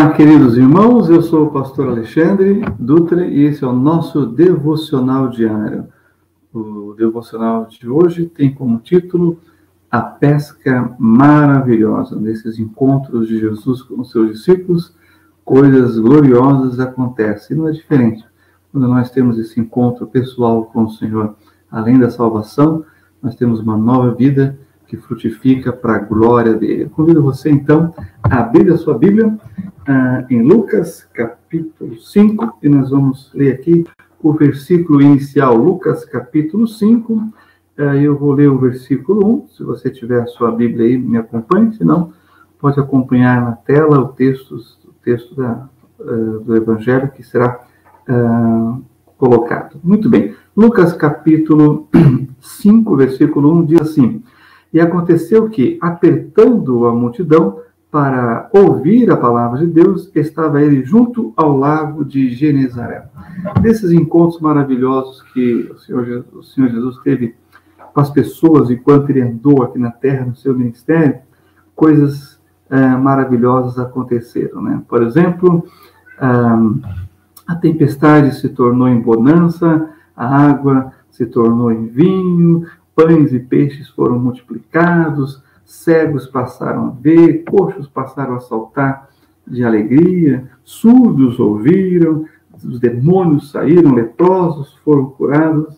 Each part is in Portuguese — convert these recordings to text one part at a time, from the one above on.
Olá, queridos irmãos, eu sou o pastor Alexandre Dutra e esse é o nosso devocional diário. O devocional de hoje tem como título A Pesca Maravilhosa. Nesses encontros de Jesus com os seus discípulos, coisas gloriosas acontecem. E não é diferente. Quando nós temos esse encontro pessoal com o Senhor, além da salvação, nós temos uma nova vida que frutifica para a glória dele. Eu convido você, então, a abrir a sua Bíblia em Lucas, capítulo 5, e nós vamos ler aqui o versículo inicial. Lucas, capítulo 5, eu vou ler o versículo 1. Se você tiver a sua Bíblia aí, me acompanhe, se não, pode acompanhar na tela o texto do Evangelho que será colocado. Muito bem. Lucas, capítulo 5, versículo 1, diz assim: E aconteceu que, apertando a multidão para ouvir a palavra de Deus, estava ele junto ao lago de Genezaré. Desses encontros maravilhosos que o Senhor Jesus teve com as pessoas enquanto ele andou aqui na terra, no seu ministério, coisas maravilhosas aconteceram, né? Por exemplo, a tempestade se tornou em bonança, a água se tornou em vinho, pães e peixes foram multiplicados, cegos passaram a ver, coxos passaram a saltar de alegria, surdos ouviram, os demônios saíram, leprosos foram curados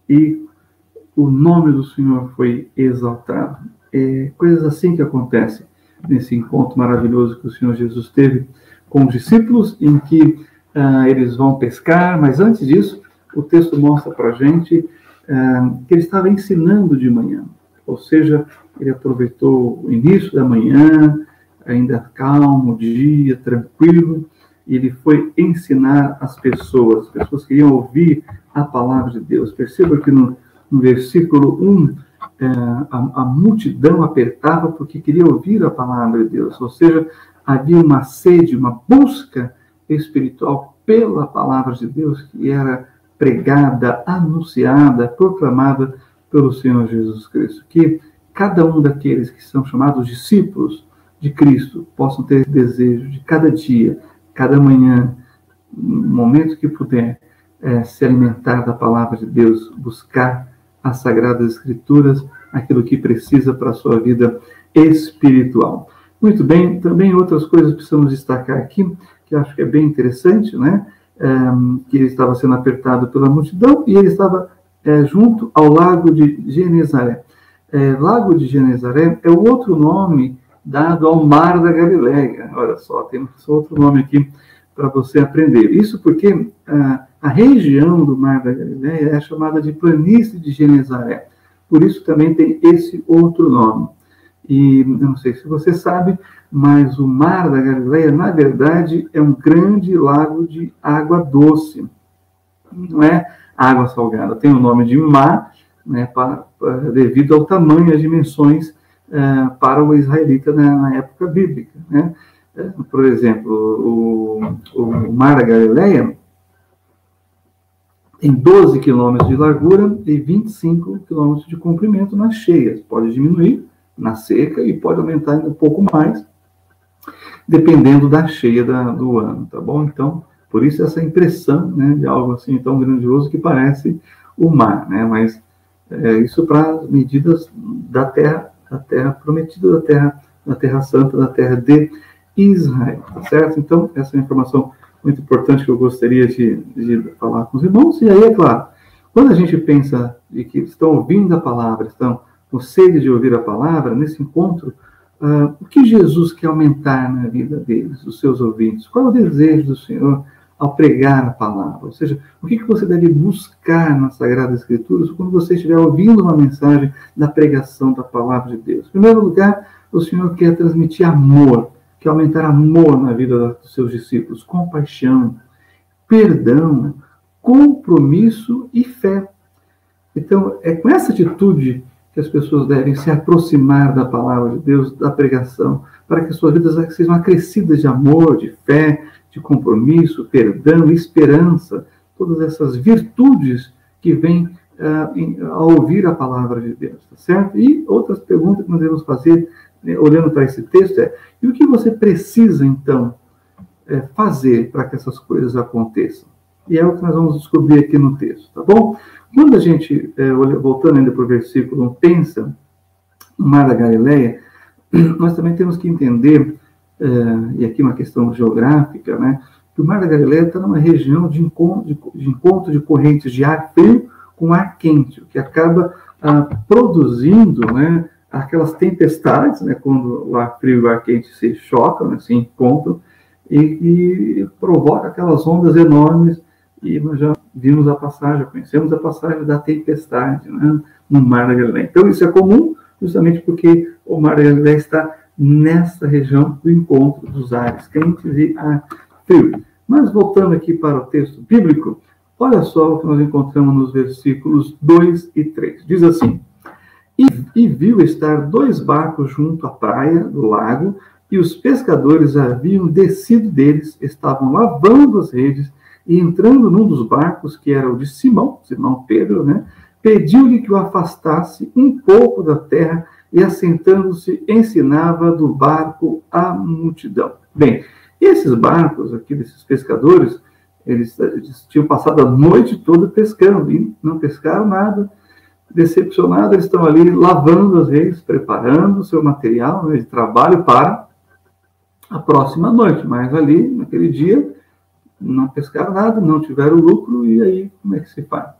e o nome do Senhor foi exaltado. Coisas assim que acontecem nesse encontro maravilhoso que o Senhor Jesus teve com os discípulos, em que eles vão pescar, mas antes disso, o texto mostra para a gente que ele estava ensinando de manhã, ou seja, ele aproveitou o início da manhã, ainda calmo, dia, tranquilo, e ele foi ensinar as pessoas queriam ouvir a palavra de Deus. Perceba que no versículo 1, a multidão apertava porque queria ouvir a palavra de Deus, ou seja, havia uma sede, uma busca espiritual pela palavra de Deus que era pregada, anunciada, proclamada pelo Senhor Jesus Cristo. Que cada um daqueles que são chamados discípulos de Cristo possam ter esse desejo de cada dia, cada manhã, no momento que puder, se alimentar da palavra de Deus, buscar as Sagradas Escrituras, aquilo que precisa para a sua vida espiritual. Muito bem, também outras coisas precisamos destacar aqui, que eu acho que é bem interessante, né? Que ele estava sendo apertado pela multidão e ele estava junto ao lago de Genezaré. Lago de Genezaré é o outro nome dado ao Mar da Galileia. Olha só, tem outro nome aqui para você aprender. Isso porque a região do Mar da Galileia é chamada de Planície de Genezaré. Por isso também tem esse outro nome. E eu não sei se você sabe, mas o Mar da Galileia, na verdade, é um grande lago de água doce. Não é água salgada. Tem o nome de mar, né, devido ao tamanho e às dimensões para o israelita na época bíblica, né? Por exemplo, o Mar da Galileia tem 12 quilômetros de largura e 25 quilômetros de comprimento nas cheias. Pode diminuir na seca e pode aumentar ainda um pouco mais, dependendo da cheia do ano, tá bom? Então, por isso essa impressão, né, de algo assim tão grandioso que parece o mar, né? Mas isso para medidas da terra prometida, da terra santa, da terra de Israel, tá certo? Então, essa é uma informação muito importante que eu gostaria de falar com os irmãos. E aí, é claro, quando a gente pensa de que estão ouvindo a palavra, estão com sede de ouvir a palavra, nesse encontro, o que Jesus quer aumentar na vida deles, dos seus ouvintes? Qual é o desejo do Senhor ao pregar a palavra? Ou seja, o que você deve buscar nas Sagradas Escrituras quando você estiver ouvindo uma mensagem da pregação da palavra de Deus? Em primeiro lugar, o Senhor quer transmitir amor, quer aumentar amor na vida dos seus discípulos, compaixão, perdão, compromisso e fé. Então, é com essa atitude que as pessoas devem se aproximar da palavra de Deus, da pregação, para que suas vidas sejam acrescidas de amor, de fé, de compromisso, perdão, esperança, todas essas virtudes que vêm ao ouvir a palavra de Deus, tá certo? E outras perguntas que nós devemos fazer, olhando para esse texto, e o que você precisa, então, fazer para que essas coisas aconteçam? E é o que nós vamos descobrir aqui no texto, tá bom? Quando a gente, voltando ainda para o versículo 1, pensa no Mar da Galileia, nós também temos que entender, e aqui uma questão geográfica, né, que o Mar da Galileia está numa região de encontro de correntes de ar frio com ar quente, o que acaba produzindo, né, aquelas tempestades, né, quando o ar frio e o ar quente se chocam, né, se encontram, e provoca aquelas ondas enormes, e nós já vimos a passagem, conhecemos a passagem da tempestade, né, no Mar da Galileia. Então isso é comum, justamente porque o Mar da Galileia está nessa região do encontro dos ares quentes e ar frio. Mas voltando aqui para o texto bíblico, olha só o que nós encontramos nos versículos 2 e 3. Diz assim: E viu estar 2 barcos junto à praia do lago, e os pescadores haviam descido deles, estavam lavando as redes, e entrando num dos barcos, que era o de Simão Pedro, né, pediu-lhe que o afastasse um pouco da terra, e assentando-se, ensinava do barco a multidão. Bem, esses barcos aqui, desses pescadores, eles tinham passado a noite toda pescando, e não pescaram nada. Decepcionados, eles estão ali lavando as redes, preparando o seu material, né, de trabalho para a próxima noite. Mas ali, naquele dia, não pescaram nada, não tiveram lucro, e aí como é que se faz?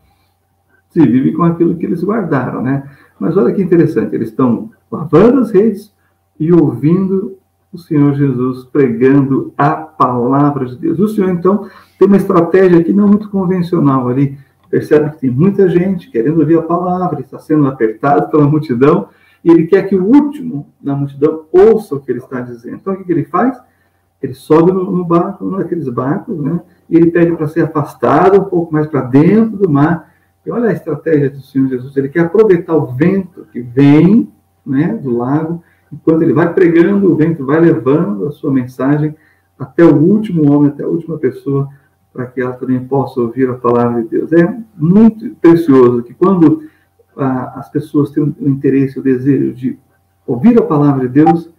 Se vive com aquilo que eles guardaram, né? Mas olha que interessante, eles estão lavando as redes e ouvindo o Senhor Jesus pregando a palavra de Deus. O Senhor, então, tem uma estratégia aqui não muito convencional ali. Percebe que tem muita gente querendo ouvir a palavra, está sendo apertado pela multidão, e ele quer que o último da multidão ouça o que ele está dizendo. Então, o que ele faz? Ele sobe no barco, naqueles barcos, né? E ele pede para ser afastado um pouco mais para dentro do mar. E olha a estratégia do Senhor Jesus. Ele quer aproveitar o vento que vem, né, do lago. Enquanto ele vai pregando, o vento vai levando a sua mensagem até o último homem, até a última pessoa, para que ela também possa ouvir a palavra de Deus. É muito precioso que quando as pessoas têm o interesse, o desejo de ouvir a palavra de Deus,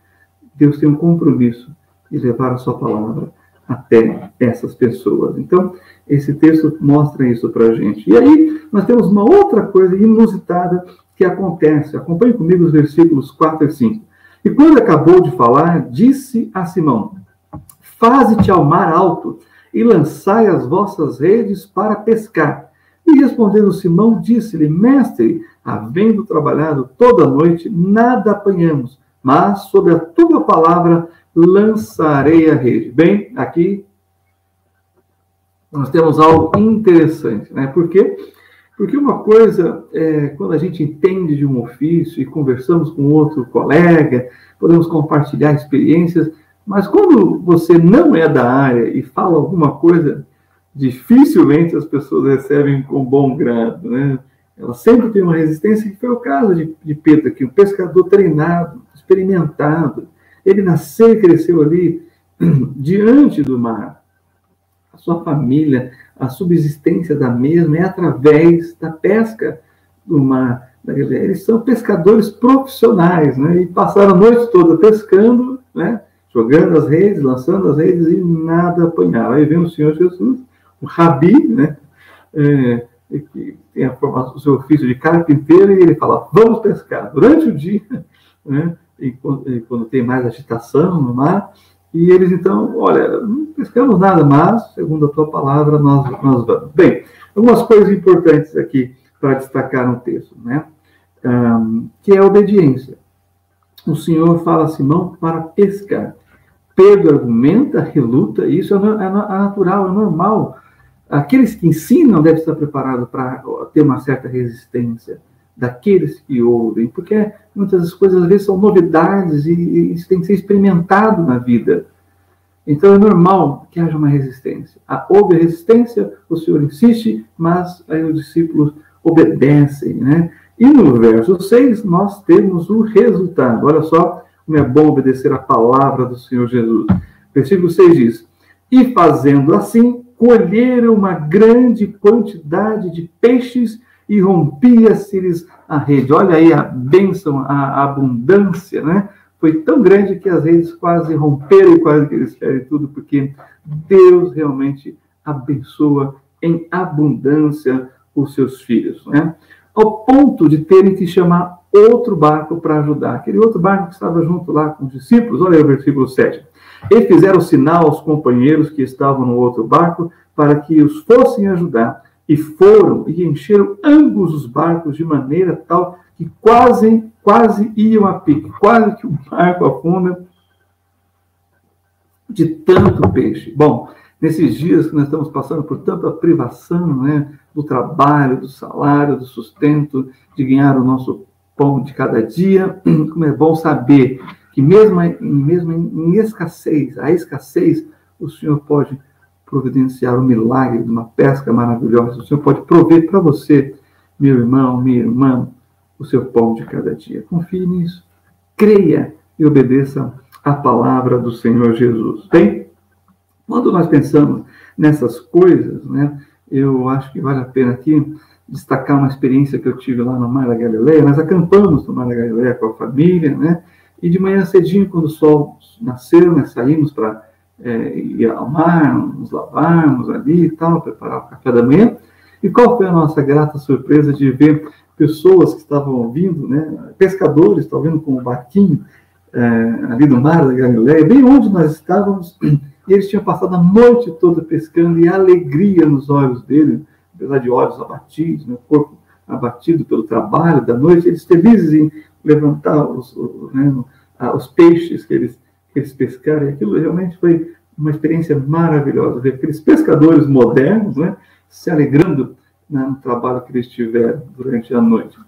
Deus tem um compromisso de levar a sua palavra até essas pessoas. Então, esse texto mostra isso para a gente. E aí, nós temos uma outra coisa inusitada que acontece. Acompanhe comigo os versículos 4 e 5. E quando acabou de falar, disse a Simão: Faze-te ao mar alto e lançai as vossas redes para pescar. E respondendo Simão, disse-lhe: Mestre, havendo trabalhado toda a noite, nada apanhamos, mas sob a tua palavra lançarei a rede. Bem, aqui nós temos algo interessante, né? Por quê? Porque uma coisa é quando a gente entende de um ofício e conversamos com outro colega, podemos compartilhar experiências, mas quando você não é da área e fala alguma coisa, dificilmente as pessoas recebem com bom grado, né? Elas sempre têm uma resistência, que foi o caso de Pedro aqui, um pescador treinado, experimentado. Ele nasceu e cresceu ali, diante do mar. A sua família, a subsistência da mesma é através da pesca do mar. Eles são pescadores profissionais, né? E passaram a noite toda pescando, né? Jogando as redes, lançando as redes e nada apanharam. Aí vem o Senhor Jesus, o Rabi, né? Que tem a formação do seu ofício de carpinteiro, e ele fala: vamos pescar durante o dia, né? E quando tem mais agitação no mar, e eles então, olha, não pescamos nada, mas, segundo a tua palavra, nós vamos. Bem, algumas coisas importantes aqui para destacar no texto, né? Que é a obediência. O Senhor fala a Simão para pescar. Pedro argumenta, reluta, e isso é natural, é normal. Aqueles que ensinam devem estar preparados para ter uma certa resistência daqueles que ouvem, porque muitas coisas às vezes são novidades e isso tem que ser experimentado na vida. Então é normal que haja uma resistência. Houve resistência, o Senhor insiste, mas aí os discípulos obedecem, né? E no verso 6 nós temos o resultado. Olha só como é bom obedecer a palavra do Senhor Jesus. Versículo 6 diz: E fazendo assim, colheram uma grande quantidade de peixes e rompia-se-lhes a rede. Olha aí a bênção, a abundância, né? foi tão grande que as redes quase romperam e quase que eles perdem tudo, porque Deus realmente abençoa em abundância os seus filhos, né? Ao ponto de terem que chamar outro barco para ajudar. Aquele outro barco que estava junto lá com os discípulos, olha aí o versículo 7. Eles fizeram sinal aos companheiros que estavam no outro barco para que os fossem ajudar. E foram e encheram ambos os barcos de maneira tal que quase iam a pique. Quase que o barco afunda de tanto peixe. Bom, nesses dias que nós estamos passando por tanta privação, né, do trabalho, do salário, do sustento, de ganhar o nosso pão de cada dia, como é bom saber que mesmo em escassez, a escassez, o Senhor pode providenciar o milagre de uma pesca maravilhosa. O Senhor pode prover para você, meu irmão, minha irmã, o seu pão de cada dia. Confie nisso. Creia e obedeça a palavra do Senhor Jesus. Bem, quando nós pensamos nessas coisas, né, eu acho que vale a pena aqui destacar uma experiência que eu tive lá no Mar da Galileia. Nós acampamos no Mar da Galileia com a família, né? E de manhã cedinho, quando o sol nasceu, nós saímos para ir ao mar, nos lavarmos ali e tal, preparar o café da manhã. E qual foi a nossa grata surpresa de ver pessoas que estavam vindo, né? Pescadores, estavam vindo com um barquinho ali do Mar da Galileia, bem onde nós estávamos, e eles tinham passado a noite toda pescando, e a alegria nos olhos deles, apesar de olhos abatidos, né, corpo abatido pelo trabalho da noite, eles felizes em levantar os peixes que eles pescaram, e aquilo realmente foi uma experiência maravilhosa, ver aqueles pescadores modernos, né, se alegrando, né, no trabalho que eles tiveram durante a noite.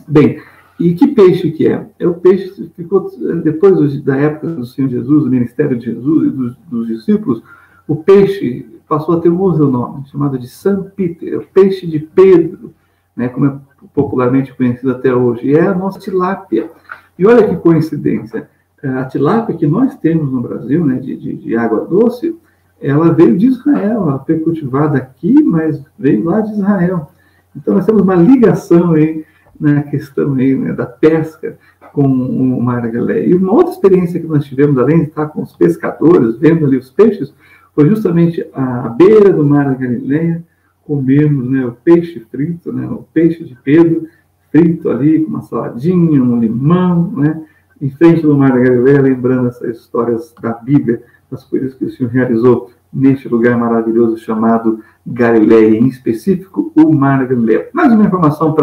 Bem, e que peixe que é? O peixe ficou, depois da época do Senhor Jesus, do ministério de Jesus e dos discípulos, o peixe passou a ter um outro nome, chamado de San Peter, o peixe de Pedro, né, como é popularmente conhecido até hoje, e é a nossa tilápia. E olha que coincidência, a tilápia que nós temos no Brasil, né, de água doce, ela veio de Israel, ela foi cultivada aqui, mas veio lá de Israel. Então nós temos uma ligação aí na questão aí, né, da pesca com o Mar da Galileia. E uma outra experiência que nós tivemos, além de estar com os pescadores, vendo ali os peixes, foi justamente à beira do Mar da Galileia, comermos, né, o peixe frito, né, o peixe de Pedro, frito ali, com uma saladinha, um limão, né, em frente do Mar da Galileia, lembrando essas histórias da Bíblia, das coisas que o Senhor realizou neste lugar maravilhoso chamado Galileia, em específico o Mar da Galileia. Mais uma informação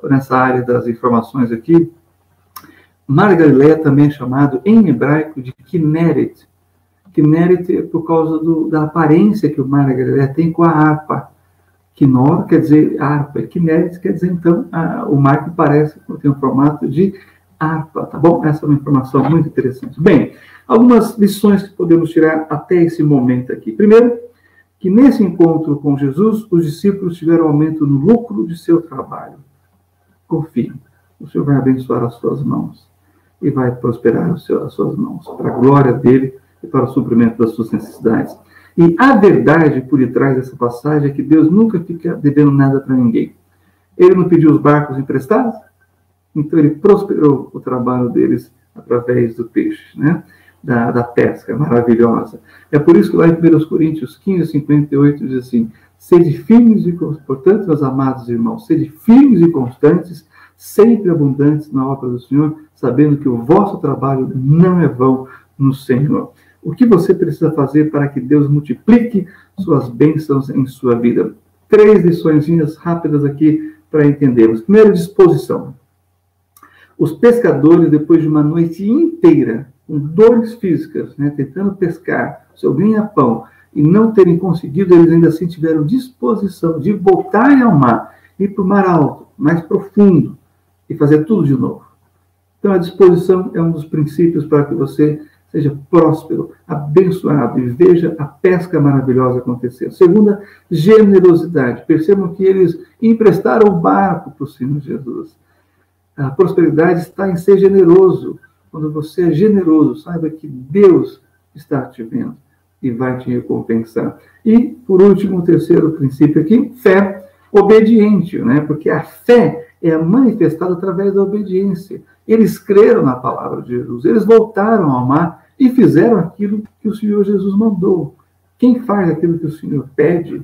nessa área das informações aqui. Mar da Galileia também é chamado em hebraico de Kinneret. Kinneret é por causa da aparência que o Mar da Galileia tem com a harpa. Kinnor quer dizer harpa, Kinneret quer dizer, então, o mar que parece, tem um formato de harpa, tá bom? Essa é uma informação muito interessante. Bem, algumas lições que podemos tirar até esse momento aqui. Primeiro, que nesse encontro com Jesus, os discípulos tiveram aumento no lucro de seu trabalho. Confie, o Senhor vai abençoar as suas mãos e vai prosperar as suas mãos, para a glória dele e para o suprimento das suas necessidades. E a verdade por detrás dessa passagem é que Deus nunca fica devendo nada para ninguém. Ele não pediu os barcos emprestados, então ele prosperou o trabalho deles através do peixe, né? Da pesca maravilhosa. É por isso que lá em 1 Coríntios 15, 58 diz assim: sede firmes e constantes, portanto, meus amados irmãos, sede firmes e constantes, sempre abundantes na obra do Senhor, sabendo que o vosso trabalho não é vão no Senhor. O que você precisa fazer para que Deus multiplique suas bênçãos em sua vida? 3 liçõezinhas rápidas aqui para entendermos. Primeiro, disposição. Os pescadores, depois de uma noite inteira, com dores físicas, né, tentando pescar seu ganha-pão e não terem conseguido, eles ainda assim tiveram disposição de voltarem ao mar, ir para o mar alto, mais profundo, e fazer tudo de novo. Então, a disposição é um dos princípios para que você seja próspero, abençoado e veja a pesca maravilhosa acontecer. Segunda, generosidade. Percebam que eles emprestaram o barco para o Senhor Jesus. A prosperidade está em ser generoso. Quando você é generoso, saiba que Deus está te vendo e vai te recompensar. E, por último, o terceiro princípio aqui, fé obediente, né? Porque a fé é manifestado através da obediência. Eles creram na palavra de Jesus, eles voltaram ao mar e fizeram aquilo que o Senhor Jesus mandou. Quem faz aquilo que o Senhor pede,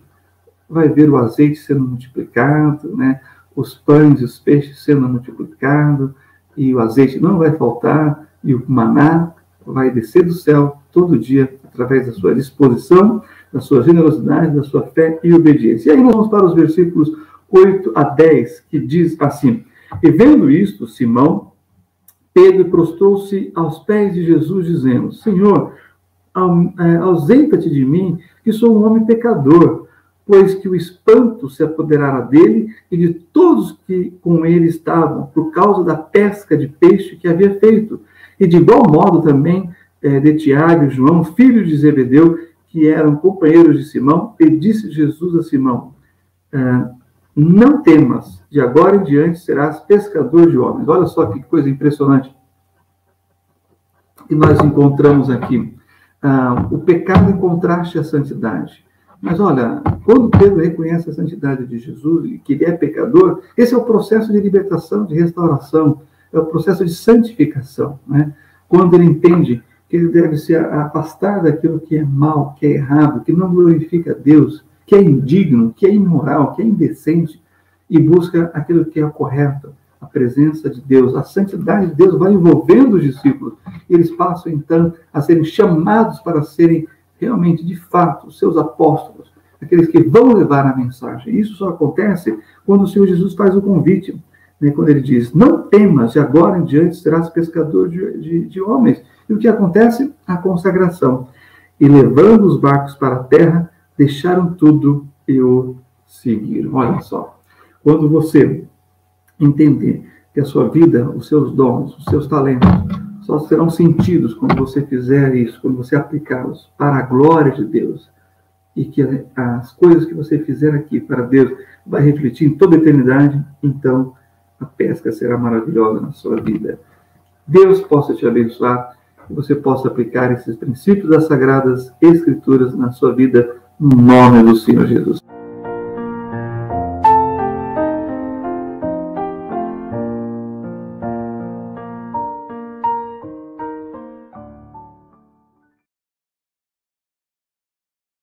vai ver o azeite sendo multiplicado, né? Os pães e os peixes sendo multiplicados, e o azeite não vai faltar, e o maná vai descer do céu todo dia, através da sua disposição, da sua generosidade, da sua fé e obediência. E aí nós vamos para os versículos 8 a 10, que diz assim: E vendo isto, Simão Pedro prostrou-se aos pés de Jesus, dizendo: Senhor, ausenta-te de mim, que sou um homem pecador, pois que o espanto se apoderara dele e de todos que com ele estavam, por causa da pesca de peixe que havia feito. E de igual modo também de Tiago e João, filhos de Zebedeu, que eram companheiros de Simão, e disse Jesus a Simão: não temas, de agora em diante serás pescador de homens. Olha só que coisa impressionante que nós encontramos aqui. O pecado em contraste à santidade. Mas olha, quando Pedro reconhece a santidade de Jesus e que ele é pecador, esse é o processo de libertação, de restauração, é o processo de santificação, né? Quando ele entende que ele deve se afastar daquilo que é mal, que é errado, que não glorifica a Deus, que é indigno, que é imoral, que é indecente, e busca aquilo que é correto, a presença de Deus, a santidade de Deus vai envolvendo os discípulos. Eles passam, então, a serem chamados para serem realmente, de fato, os seus apóstolos, aqueles que vão levar a mensagem. Isso só acontece quando o Senhor Jesus faz o convite, né? Quando ele diz: não temas, de agora em diante serás pescador de homens. E o que acontece? A consagração. E levando os barcos para a terra, deixaram tudo e o seguiram. Olha só, quando você entender que a sua vida, os seus dons, os seus talentos, só serão sentidos quando você fizer isso, quando você aplicá-los para a glória de Deus, e que as coisas que você fizer aqui para Deus vai refletir em toda a eternidade, então a pesca será maravilhosa na sua vida. Deus possa te abençoar, que você possa aplicar esses princípios das Sagradas Escrituras na sua vida, no nome do Senhor Jesus.